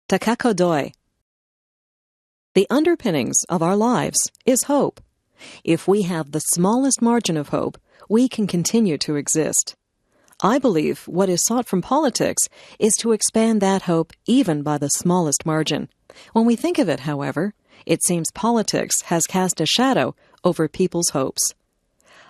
Takako. The underpinnings of our lives is hope. If we have the smallest margin of hope, we can continue to exist. I believe what is sought from politics is to expand that hope even by the smallest margin. When we think of it, however, it seems politics has cast a shadow over people's hopes.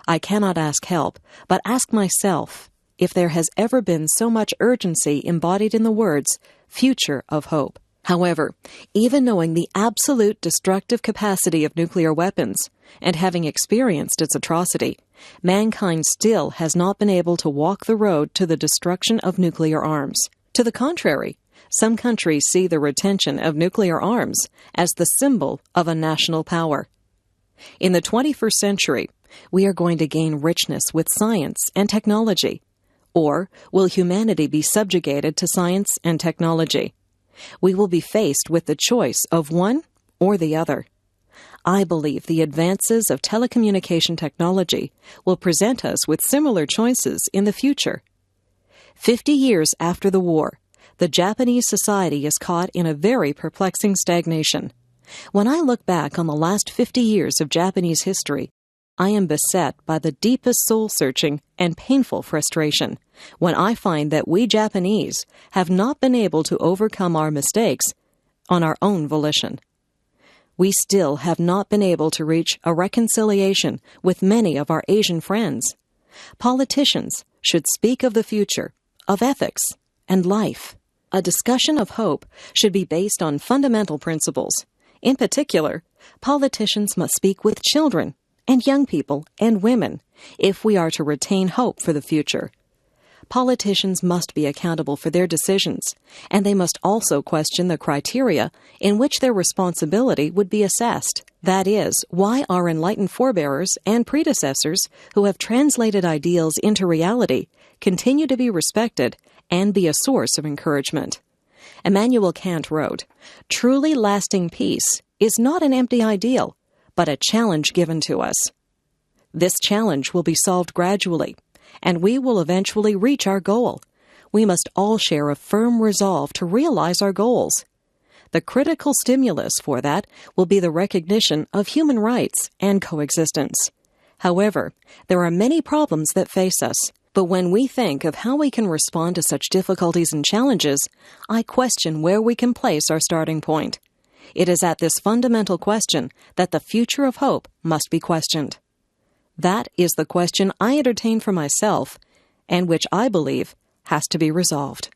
I cannot ask help, but ask myself if there has ever been so much urgency embodied in the words, future of hope. However, even knowing the absolute destructive capacity of nuclear weapons, and having experienced its atrocity, mankind still has not been able to walk the road to the destruction of nuclear arms. To the contrary, some countries see the retention of nuclear arms as the symbol of a national power. In the 21st century, we are going to gain richness with science and technology. Or will humanity be subjugated to science and technology? We will be faced with the choice of one or the other. I believe the advances of telecommunication technology will present us with similar choices in the future. 50 years after the war, the Japanese society is caught in a very perplexing stagnation. When I look back on the last 50 years of Japanese history, I am beset by the deepest soul-searching and painful frustration when I find that we Japanese have not been able to overcome our mistakes on our own volition. We still have not been able to reach a reconciliation with many of our Asian friends. Politicians should speak of the future, of ethics, and life. A discussion of hope should be based on fundamental principles. In particular, politicians must speak with children and young people and women if we are to retain hope for the future. Politicians must be accountable for their decisions, and they must also question the criteria in which their responsibility would be assessed. That is, why our enlightened forebears and predecessors who have translated ideals into reality continue to be respected and be a source of encouragement. Immanuel Kant wrote, "Truly lasting peace is not an empty ideal, but a challenge given to us. This challenge will be solved gradually, and we will eventually reach our goal. We must all share a firm resolve to realize our goals. The critical stimulus for that will be the recognition of human rights and coexistence. However, there are many problems that face us, but when we think of how we can respond to such difficulties and challenges, I question where we can place our starting point. It is at this fundamental question that the future of hope must be questioned. That is the question I entertain for myself, and which I believe has to be resolved."